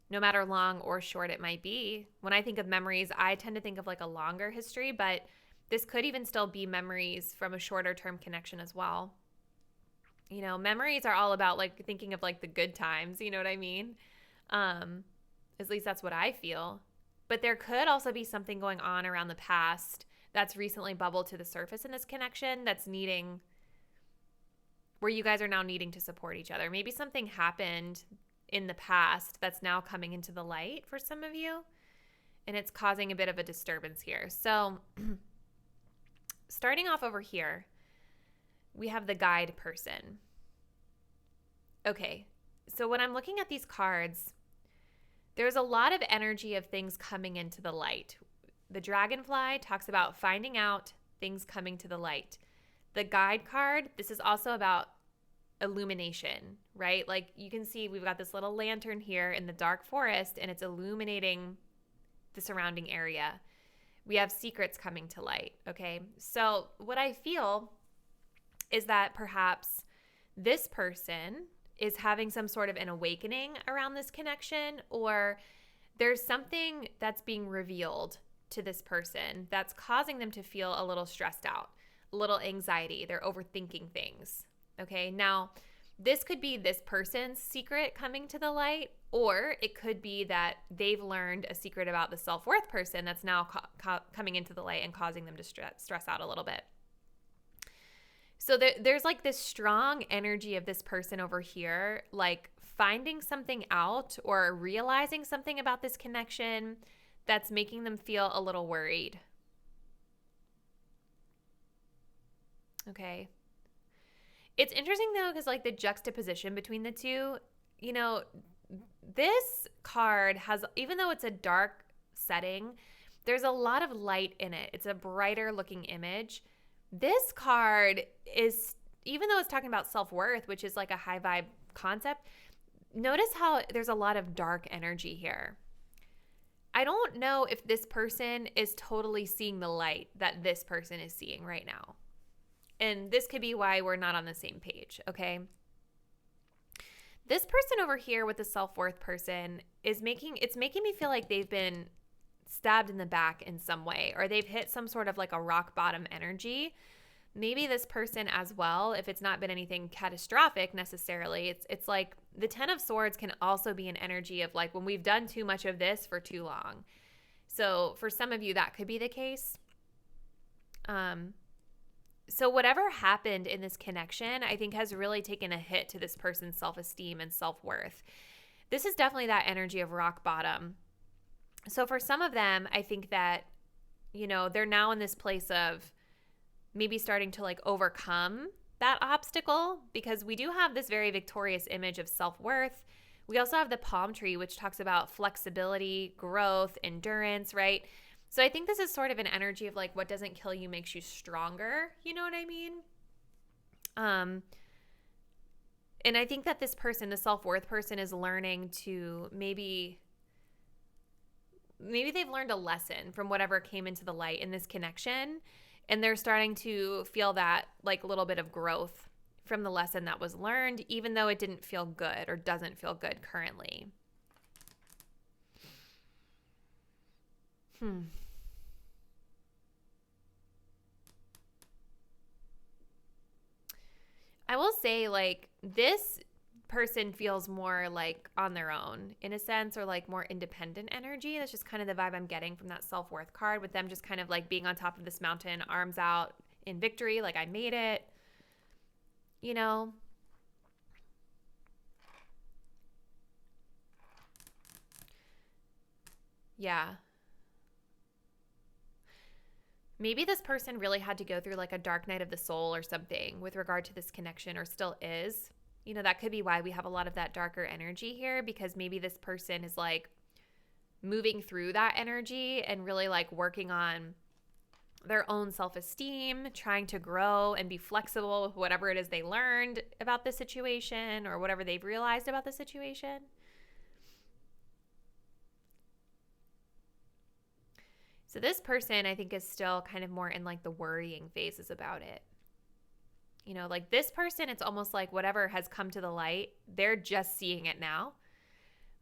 no matter long or short it might be. When I think of memories, I tend to think of like a longer history, but this could even still be memories from a shorter term connection as well. You know, memories are all about like thinking of like the good times, you know what I mean? At least that's what I feel. But there could also be something going on around the past that's recently bubbled to the surface in this connection that's needing where you guys are now needing to support each other. Maybe something happened in the past that's now coming into the light for some of you, and it's causing a bit of a disturbance here. So starting off over here, we have the guide person. Okay, so when I'm looking at these cards, there's a lot of energy of things coming into the light. The dragonfly talks about finding out things coming to the light. The guide card, this is also about illumination, right? Like you can see we've got this little lantern here in the dark forest, and it's illuminating the surrounding area. We have secrets coming to light, okay? So what I feel is that perhaps this person is having some sort of an awakening around this connection, or there's something that's being revealed to this person that's causing them to feel a little stressed out, a little anxiety. They're overthinking things, okay? Now, this could be this person's secret coming to the light, or it could be that they've learned a secret about the self-worth person that's now coming into the light and causing them to stress out a little bit. So there's like this strong energy of this person over here, like finding something out or realizing something about this connection that's making them feel a little worried. Okay. It's interesting though, because like the juxtaposition between the two, you know, this card has, even though it's a dark setting, there's a lot of light in it. It's a brighter looking image. This card is, even though it's talking about self-worth, which is like a high vibe concept, notice how there's a lot of dark energy here. I don't know if this person is totally seeing the light that this person is seeing right now. And this could be why we're not on the same page, okay? This person over here with the self-worth person is making me feel like they've been stabbed in the back in some way, or they've hit some sort of like a rock bottom energy. Maybe this person as well, if it's not been anything catastrophic necessarily, it's like the 10 of Swords can also be an energy of like when we've done too much of this for too long. So for some of you, that could be the case. So whatever happened in this connection, I think has really taken a hit to this person's self-esteem and self-worth. This is definitely that energy of rock bottom. So for some of them, I think that, you know, they're now in this place of maybe starting to like overcome that obstacle, because we do have this very victorious image of self-worth. We also have the palm tree, which talks about flexibility, growth, endurance, right? So I think this is sort of an energy of like what doesn't kill you makes you stronger. You know what I mean? And I think that this person, the self-worth person, is learning to maybe they've learned a lesson from whatever came into the light in this connection, and they're starting to feel that like little bit of growth from the lesson that was learned, even though it didn't feel good or doesn't feel good currently. I will say like this person feels more like on their own in a sense, or like more independent energy. That's just kind of the vibe I'm getting from that self-worth card, with them just kind of like being on top of this mountain, arms out in victory, like I made it, you know. Yeah. Maybe this person really had to go through like a dark night of the soul or something with regard to this connection, or still is. You know, that could be why we have a lot of that darker energy here, because maybe this person is like moving through that energy and really like working on their own self-esteem, trying to grow and be flexible with whatever it is they learned about the situation or whatever they've realized about the situation. So this person, I think, is still kind of more in like the worrying phases about it. You know, like this person, it's almost like whatever has come to the light, they're just seeing it now.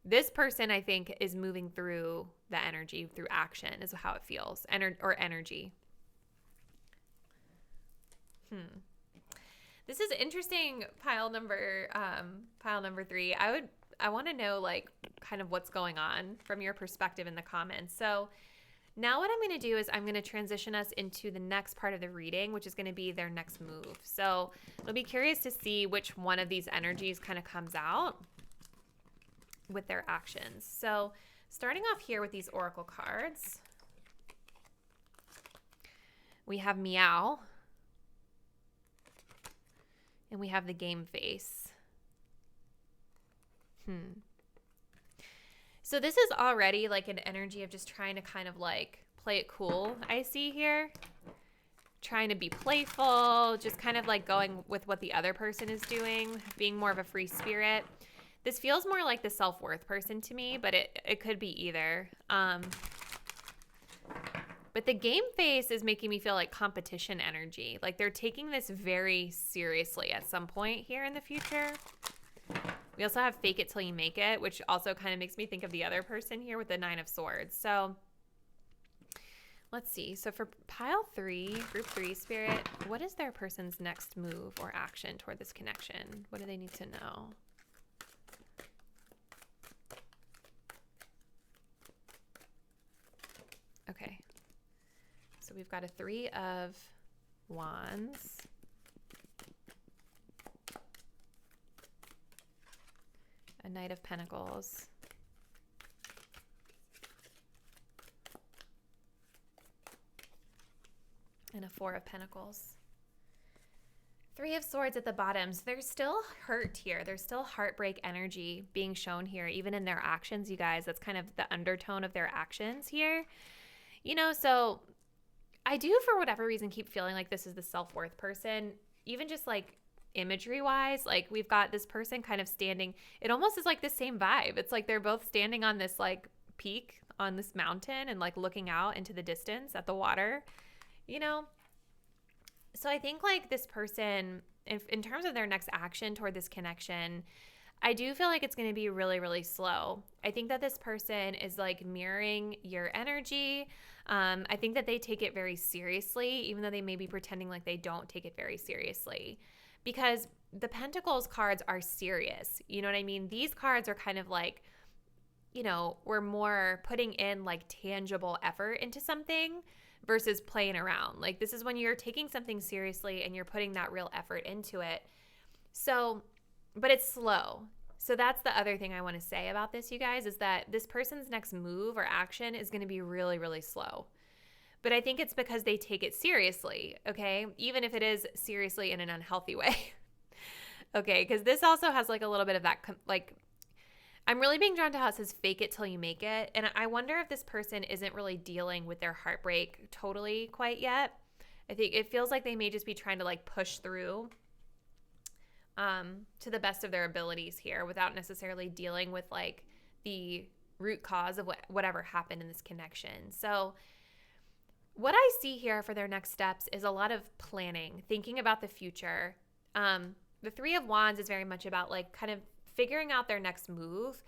This person, I think, is moving through the energy, through action is how it feels, or energy. This is interesting, pile number 3. I want to know like kind of what's going on from your perspective in the comments. So Now what I'm going to do is I'm going to transition us into the next part of the reading, which is going to be their next move. So I'll be curious to see which one of these energies kind of comes out with their actions. So starting off here with these oracle cards, we have Meow, and we have the game face. So this is already like an energy of just trying to kind of like play it cool, I see here. Trying to be playful, just kind of like going with what the other person is doing, being more of a free spirit. This feels more like the self-worth person to me, but it could be either. But the game face is making me feel like competition energy. Like they're taking this very seriously at some point here in the future. We also have fake it till you make it, which also kind of makes me think of the other person here with the 9 of Swords. So let's see. So for pile 3, group 3 spirit, what is their person's next move or action toward this connection? What do they need to know? Okay. So we've got a 3 of Wands. A Knight of Pentacles. And a 4 of Pentacles. 3 of Swords at the bottom. So there's still hurt here. There's still heartbreak energy being shown here, even in their actions, you guys. That's kind of the undertone of their actions here. You know, so I do, for whatever reason, keep feeling like this is the self-worth person, even just like imagery wise. Like we've got this person kind of standing, it almost is like the same vibe. It's like they're both standing on this like peak on this mountain and like looking out into the distance at the water, you know? So I think like this person, in terms of their next action toward this connection, I do feel like it's going to be really, really slow. I think that this person is like mirroring your energy. I think that they take it very seriously, even though they may be pretending like they don't take it very seriously. Because the Pentacles cards are serious. You know what I mean? These cards are kind of like, you know, we're more putting in like tangible effort into something versus playing around. Like this is when you're taking something seriously and you're putting that real effort into it. So, but it's slow. So that's the other thing I want to say about this, you guys, is that this person's next move or action is going to be really, really slow. But I think it's because they take it seriously, okay? Even if it is seriously in an unhealthy way. Okay, because this also has like a little bit of that, like, I'm really being drawn to how it says fake it till you make it. And I wonder if this person isn't really dealing with their heartbreak totally quite yet. I think it feels like they may just be trying to like push through to the best of their abilities here without necessarily dealing with like the root cause of whatever happened in this connection. So what I see here for their next steps is a lot of planning, thinking about the future. The 3 of Wands is very much about like kind of figuring out their next move,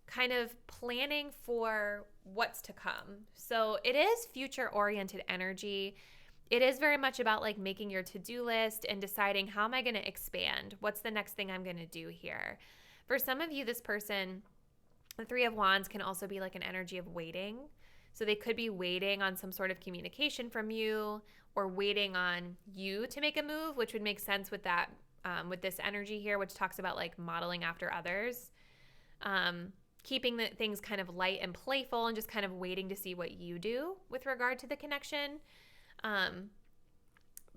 kind of planning for what's to come. So it is future-oriented energy. It is very much about like making your to-do list and deciding, how am I going to expand? What's the next thing I'm going to do here? For some of you, this person, the 3 of Wands can also be like an energy of waiting. So they could be waiting on some sort of communication from you or waiting on you to make a move, which would make sense with that, with this energy here, which talks about like modeling after others, keeping the things kind of light and playful and just kind of waiting to see what you do with regard to the connection.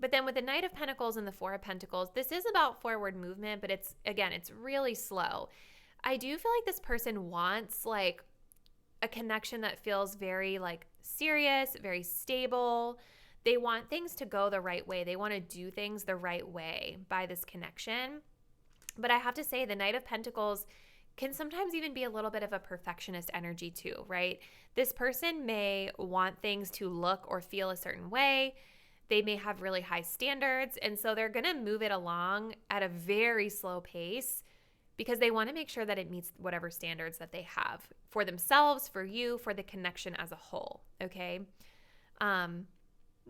But then with the Knight of Pentacles and the 4 of Pentacles, this is about forward movement, but it's really slow. I do feel like this person wants like a connection that feels very like serious, very stable. They want things to go the right way. They want to do things the right way by this connection. But I have to say the Knight of Pentacles can sometimes even be a little bit of a perfectionist energy too, right? This person may want things to look or feel a certain way. They may have really high standards, and so they're going to move it along at a very slow pace because they want to make sure that it meets whatever standards that they have for themselves, for you, for the connection as a whole, okay?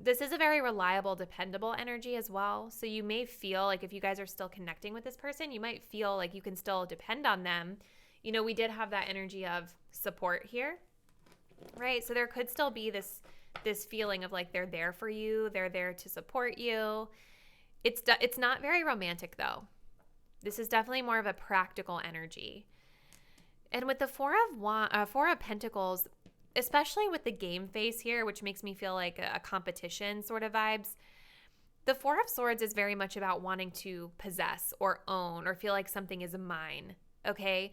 This is a very reliable, dependable energy as well. So you may feel like if you guys are still connecting with this person, you might feel like you can still depend on them. You know, we did have that energy of support here. right? So there could still be this feeling of like they're there for you, they're there to support you. It's not very romantic though. This is definitely more of a practical energy. And with the Four of Pentacles, especially with the game face here, which makes me feel like a competition sort of vibes, the Four of Swords is very much about wanting to possess or own or feel like something is mine, okay?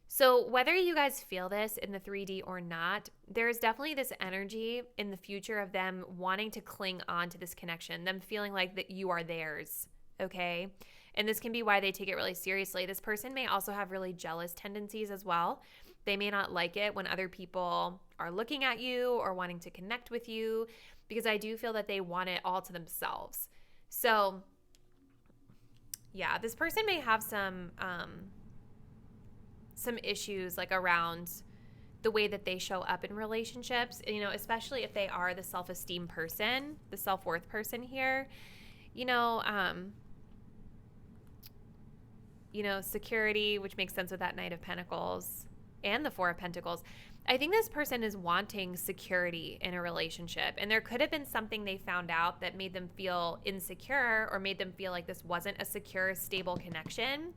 So whether you guys feel this in the 3D or not, there's definitely this energy in the future of them wanting to cling on to this connection, them feeling like that you are theirs, okay? And this can be why they take it really seriously. This person may also have really jealous tendencies as well. They may not like it when other people are looking at you or wanting to connect with you, because I do feel that they want it all to themselves. So yeah, this person may have some issues like around the way that they show up in relationships, you know, especially if they are the self-esteem person, the self-worth person here, security, which makes sense with that Knight of Pentacles and the Four of Pentacles. I think this person is wanting security in a relationship, and there could have been something they found out that made them feel insecure or made them feel like this wasn't a secure, stable connection,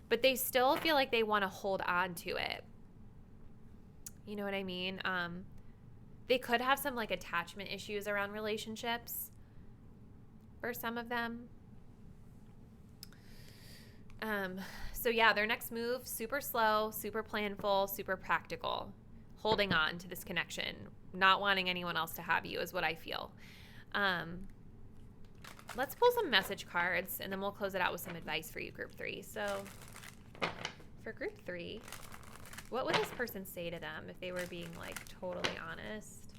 but they still feel like they want to hold on to it. You know what I mean? They could have some like attachment issues around relationships for some of them. So yeah, their next move, super slow, super planful, super practical. Holding on to this connection, not wanting anyone else to have you is what I feel. Let's pull some message cards, and then we'll close it out with some advice for you, Group 3. So for Group 3, what would this person say to them if they were being like totally honest?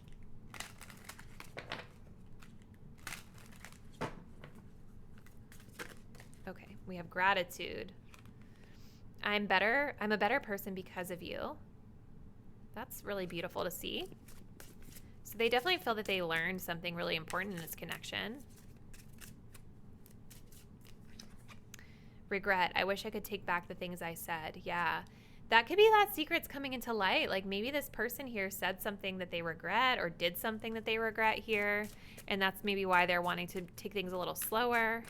Okay, we have gratitude. I'm a better person because of you. That's really beautiful to see. So they definitely feel that they learned something really important in this connection. Regret. I wish I could take back the things I said. Yeah. That could be that secret's coming into light. Like maybe this person here said something that they regret or did something that they regret here. And that's maybe why they're wanting to take things a little slower.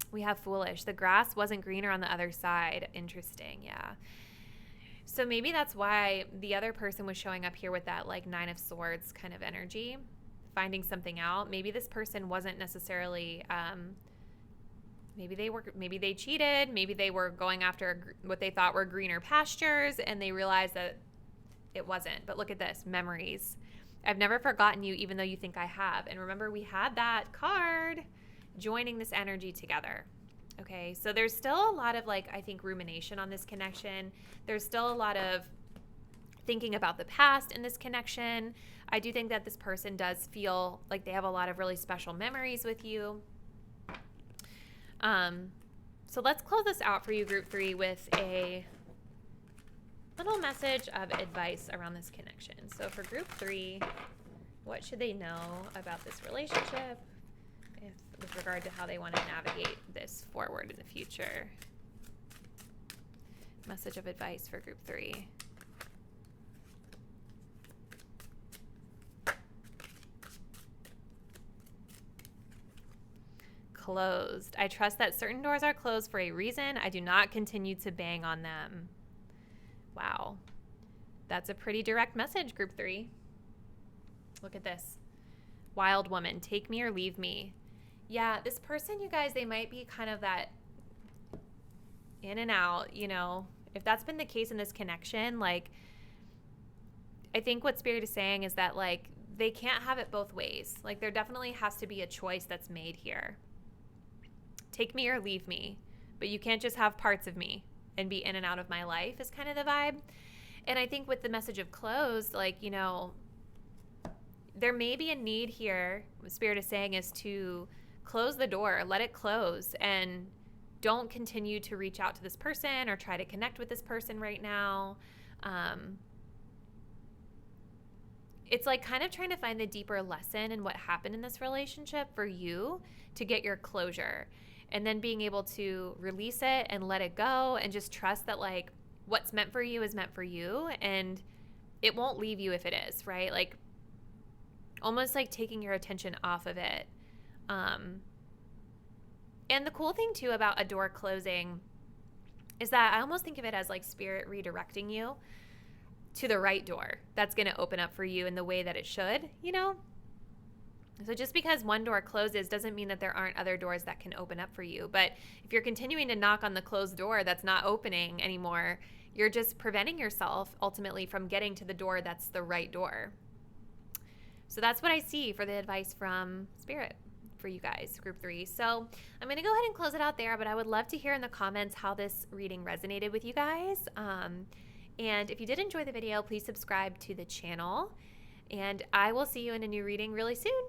We have foolish. The grass wasn't greener on the other side. Interesting. Yeah. So maybe that's why the other person was showing up here with that like Nine of Swords kind of energy, finding something out. Maybe this person wasn't necessarily, maybe they cheated. Maybe they were going after what they thought were greener pastures and they realized that it wasn't. But look at this, memories. I've never forgotten you, even though you think I have. And remember, we had that card joining this energy together. Okay, so there's still a lot of like, I think, rumination on this connection. There's still a lot of thinking about the past in this connection. I do think that this person does feel like they have a lot of really special memories with you. So let's close this out for you, Group 3, with a little message of advice around this connection. So for Group 3, what should they know about this relationship with regard to how they want to navigate this forward in the future? Message of advice for Group 3. Closed. I trust that certain doors are closed for a reason. I do not continue to bang on them. Wow. That's a pretty direct message, Group 3. Look at this. Wild woman, take me or leave me. Yeah, this person, you guys, they might be kind of that in and out, you know. If that's been the case in this connection, like, I think what Spirit is saying is that, like, they can't have it both ways. Like, there definitely has to be a choice that's made here. Take me or leave me. But you can't just have parts of me and be in and out of my life is kind of the vibe. And I think with the message of closed, like, you know, there may be a need here, what Spirit is saying, is to close the door, let it close, and don't continue to reach out to this person or try to connect with this person right now. It's like kind of trying to find the deeper lesson in what happened in this relationship for you to get your closure, and then being able to release it and let it go and just trust that, like, what's meant for you is meant for you, and it won't leave you if it is, right? Like almost like taking your attention off of it. And the cool thing too about a door closing is that I almost think of it as like spirit redirecting you to the right door that's going to open up for you in the way that it should, you know? So just because one door closes doesn't mean that there aren't other doors that can open up for you. But if you're continuing to knock on the closed door that's not opening anymore, you're just preventing yourself ultimately from getting to the door that's the right door. So that's what I see for the advice from Spirit for you guys, group 3. So I'm going to go ahead and close it out there, but I would love to hear in the comments how this reading resonated with you guys. And if you did enjoy the video, please subscribe to the channel, and I will see you in a new reading really soon.